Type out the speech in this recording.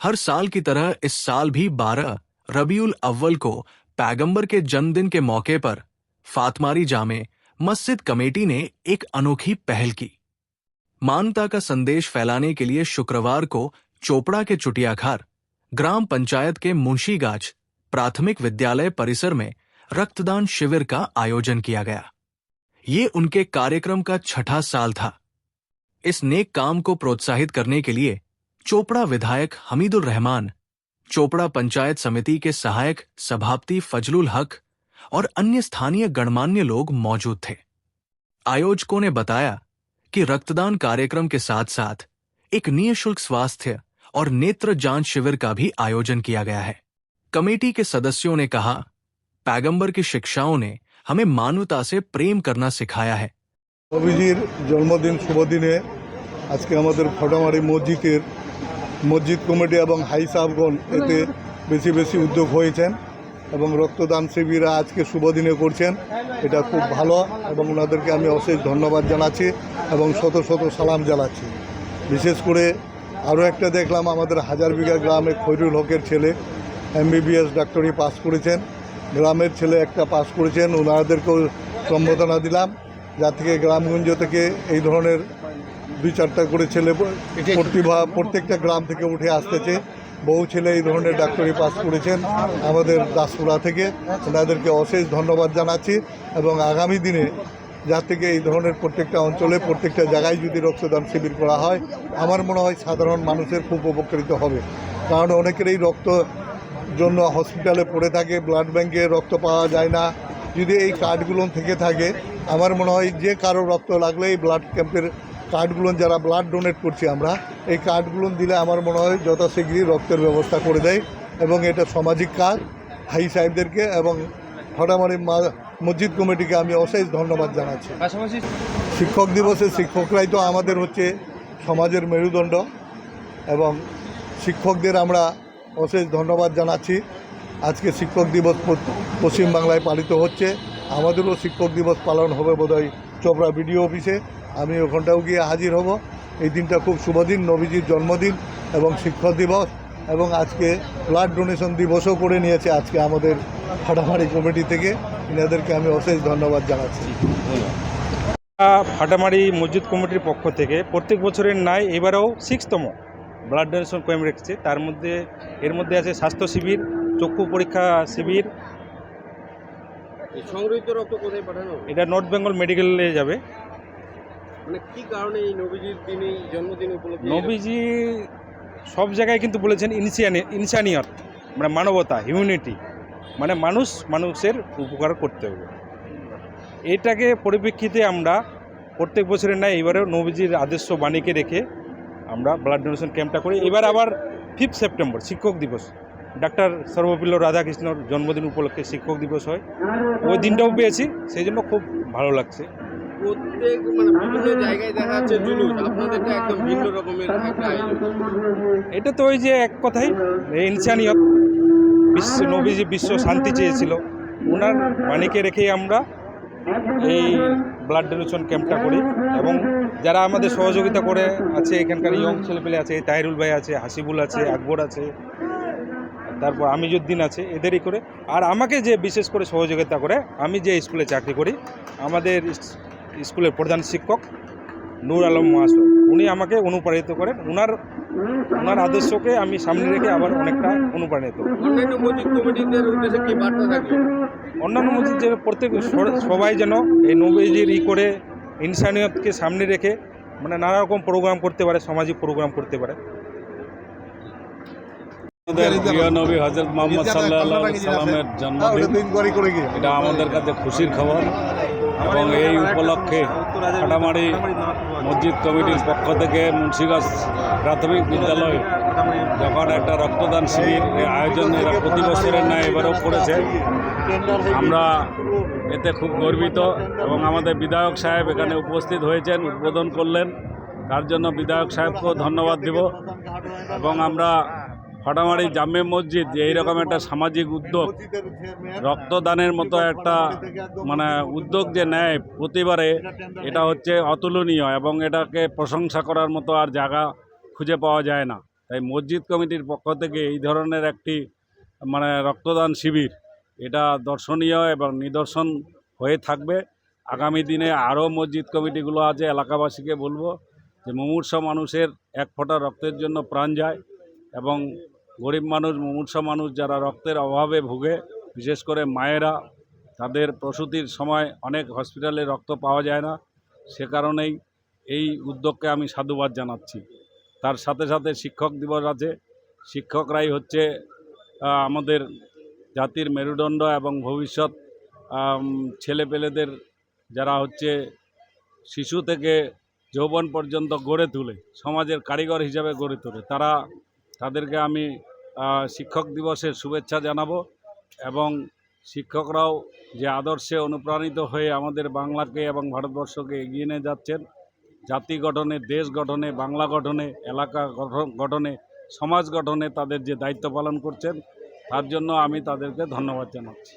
हर साल की तरह इस साल भी 12 रबीउल अव्वल को पैगंबर के जन्मदिन के मौके पर फातमारी जामे मस्जिद कमेटी ने एक अनोखी पहल की। मानवता का संदेश फैलाने के लिए शुक्रवार को चोपड़ा के चुटियाखार ग्राम पंचायत के मुंशीगाछ प्राथमिक विद्यालय परिसर में रक्तदान शिविर का आयोजन किया गया। ये उनके कार्यक्रम का 6ठा साल था। इस नेक काम को प्रोत्साहित करने के लिए चोपड़ा विधायक हमीदुर रहमान, चोपड़ा पंचायत समिति के सहायक सभापति फजलुल हक और अन्य स्थानीय गणमान्य लोग मौजूद थे। आयोजकों ने बताया कि रक्तदान कार्यक्रम के साथ साथ एक निःशुल्क स्वास्थ्य और नेत्र जांच शिविर का भी आयोजन किया गया है। कमेटी के सदस्यों ने कहा, पैगंबर की शिक्षाओं ने हमें मानवता से प्रेम करना सिखाया है। নবীজির জন্মদিন শুভ দিনে আজকে আমাদের ফটামারি মসজিদ কমিটি এবং হাই সাহেবগণ এতে বেশি বেশি উদ্যোগ হয়েছেন এবং রক্তদান শিবিরা আজকে শুভ দিনে করছেন। এটা খুব ভালো এবং ওনাদেরকে আমি অশেষ ধন্যবাদ জানাচ্ছি এবং শত শত সালাম জানাচ্ছি। বিশেষ করে আরও একটা দেখলাম, আমাদের হাজার বিঘা গ্রামে খৈরুল হকের ছেলে MBBS ডাক্তারি পাস করেছেন, গ্রামের ছেলে একটা পাস করেছেন। ওনাদেরকেও সম্বোধনা দিলাম, যা থেকে গ্রামগঞ্জ থেকে এই ধরনের 2-4টা করে ছেলে প্রতিভা প্রত্যেকটা গ্রাম থেকে উঠে আসতেছে। বহু ছেলে এই ধরনের ডাক্তারি পাস করেছেন আমাদের দাসপুরা থেকে। ওনাদেরকে অশেষ ধন্যবাদ জানাচ্ছি এবং আগামী দিনে যা থেকে এই ধরনের প্রত্যেকটা অঞ্চলে প্রত্যেকটা জায়গায় যদি রক্তদান শিবির করা হয়, আমার মনে হয় সাধারণ মানুষের খুব উপকৃত হবে। কারণ অনেকেরই রক্ত জন্য হসপিটালে পড়ে থাকে, ব্লাড ব্যাঙ্কে রক্ত পাওয়া যায় না। যদি এই কার্ডগুলো থেকে থাকে, আমার মনে হয় যে কারো রক্ত লাগলে এই ব্লাড ক্যাম্পের কার্ডগুলো যারা ব্লাড ডোনেট করছি আমরা, এই কার্ডগুলো দিলে আমার মনে হয় যথাশীঘ্রই রক্তের ব্যবস্থা করে দেয় এবং এটা সামাজিক কাজ। হাই সাহেবদেরকে এবং ফটামারি মসজিদ কমিটিকে আমি অশেষ ধন্যবাদ জানাচ্ছি। পাশাপাশি শিক্ষক দিবসে শিক্ষকরাই তো আমাদের হচ্ছে সমাজের মেরুদণ্ড এবং শিক্ষকদের আমরা অশেষ ধন্যবাদ জানাচ্ছি। আজকে শিক্ষক দিবস পশ্চিমবাংলায় পালিত হচ্ছে, আমাদেরও শিক্ষক দিবস পালন হবে বোধহয় চোপড়া বিডিও অফিসে। আমি ওখানটাও গিয়ে হাজির হব। এই দিনটা খুব শুভ দিন, নবীজির জন্মদিন এবং শিক্ষক দিবস, এবং আজকে ব্লাড ডোনেশন দিবসও করে নিয়েছে আজকে আমাদের ফাটামারি কমিটি থেকে। এনাদেরকে আমি অশেষ ধন্যবাদ জানাচ্ছি। ফাটামারি মসজিদ কমিটির পক্ষ থেকে প্রত্যেক বছরের ন্যায় এবারেও 6তম ব্লাড ডোনেশন ক্যাম্প রেখেছে। এর মধ্যে আছে স্বাস্থ্য শিবির, চক্ষু পরীক্ষা শিবির। সংগৃহীত রক্ত কোথায় পাঠানো? এটা নর্থ বেঙ্গল মেডিকেলে যাবে। মানে কি কারণে এই নবীজির দিনে, জন্মদিন উপলক্ষে? নবীজি সব জায়গায় কিন্তু বলেছেন ইনসানিয়ত, মানে মানবতা, হিউম্যানিটি, মানে মানুষের উপকার করতে হবে। এটাকে পরিপ্রেক্ষিতে আমরা প্রত্যেক বছরের ন্যায় এবারেও নবীজির আদর্শ বাণীকে রেখে আমরা ব্লাড ডোনেশন ক্যাম্পটা করি। এবার আবার 5 সেপ্টেম্বর শিক্ষক দিবস, ডাক্তার সর্বপল্লী রাধাকৃষ্ণর জন্মদিন উপলক্ষে শিক্ষক দিবস হয়। ওই দিনটাও পেয়েছি, সেই জন্য খুব ভালো লাগছে। প্রত্যেক বিভিন্ন জায়গায় দেখা যাচ্ছে জুলুস, আপনাদেরটা একদম ভিন্ন রকমের একটা আয়োজন। এটা তো ওই যে এক কথাই ইনসানিয়ত, নবীজি বিশ্ব শান্তি চেয়েছিল, ওনার বাণীকে রেখেই আমরা এই ব্লাড ডোনেশন ক্যাম্পটা করি। এবং যারা আমাদের সহযোগিতা করে আছে, এখানকার ইয়ং ছেলেপেলে আছে, তাহিরুল ভাই আছে, হাসিবুল আছে, আকবর আছে, তারপর আমিজুদ্দিন আছে, এদেরই করে। আর আমাকে যে বিশেষ করে সহযোগিতা করে, আমি যে স্কুলে চাকরি করি, আমাদের স্কুলের প্রধান শিক্ষক নূর আলম মহাশয়, উনি আমাকে অনুপ্রাণিত করেন। ওনার আদর্শকে আমি সামনে রেখে আবার অনেকটা অনুপ্রাণিত। অন্যান্য মসজিদ কমিটিদের উদ্দেশ্যে কি বার্তা থাকবে? অন্যান্য মসজিদ যে প্রত্যেক সবাই যেন এই নবীজির করে ইনসানিয়তকে সামনে রেখে মানে নানা রকম প্রোগ্রাম করতে পারে, সামাজিক প্রোগ্রাম করতে পারে। প্রিয় নবী হযরত মুহাম্মদ সাল্লাল্লাহু আলাইহি সাল্লামের জন্মদিন, এটা আমাদের কাছে খুশির খবর। এবং এই উপলক্ষে ফাটামারি মসজিদ কমিটির পক্ষ থেকে মুন্সিগঞ্জ প্রাথমিক বিদ্যালয় যখন একটা রক্তদান শিবির আয়োজন এরা প্রতি বছরের ন্যায় এবারও করেছে, আমরা এতে খুব গর্বিত। এবং আমাদের বিধায়ক সাহেব এখানে উপস্থিত হয়েছেন, উদ্বোধন করলেন, তার জন্য বিধায়ক সাহেবকেও ধন্যবাদ দেব। এবং আমরা ফাটামারি জামে মসজিদ এইরকম একটা সামাজিক উদ্যোগ, রক্তদানের মতো একটা মানে উদ্যোগ যে নেয় প্রতিবারে, এটা হচ্ছে অতুলনীয় এবং এটাকে প্রশংসা করার মতো আর জায়গা খুঁজে পাওয়া যায় না। তাই মসজিদ কমিটির পক্ষ থেকে এই ধরনের একটি রক্তদান শিবির এটা দর্শনীয় এবং নিদর্শন হয়ে থাকবে। আগামী দিনে আরও মসজিদ কমিটিগুলো আছে, এলাকাবাসীকে বলবো যে মুমূর্ষু মানুষের এক ফোঁটা রক্তের জন্য প্রাণ যায় এবং গরিব মানুষ, মুমূর্ষু মানুষ যারা রক্তের অভাবে ভুগে, বিশেষ করে মায়েরা, তাদের প্রসূতির সময় অনেক হসপিটালে রক্ত পাওয়া যায় না, সে কারণেই এই উদ্যোগকে আমি সাধুবাদ জানাচ্ছি। তার সাথে সাথে শিক্ষক দিবস আছে। শিক্ষকরাই হচ্ছে আমাদের জাতির মেরুদণ্ড এবং ভবিষ্যৎ ছেলেপেলেদের যারা হচ্ছে শিশু থেকে যৌবন পর্যন্ত গড়ে তোলে, সমাজের কারিগর হিসাবে গড়ে তোলে, তাদেরকে আমি শিক্ষক দিবসের শুভেচ্ছা জানাবো। এবং শিক্ষকরাও যে আদর্শে অনুপ্রাণিত হয়ে আমাদের বাংলাকে এবং ভারতবর্ষকে এগিয়ে নিয়ে যাচ্ছেন, জাতি গঠনে, দেশ গঠনে, বাংলা গঠনে, এলাকা গঠনে, সমাজ গঠনে তাদের যে দায়িত্ব পালন করছেন, তার জন্য আমি তাদেরকে ধন্যবাদ জানাচ্ছি।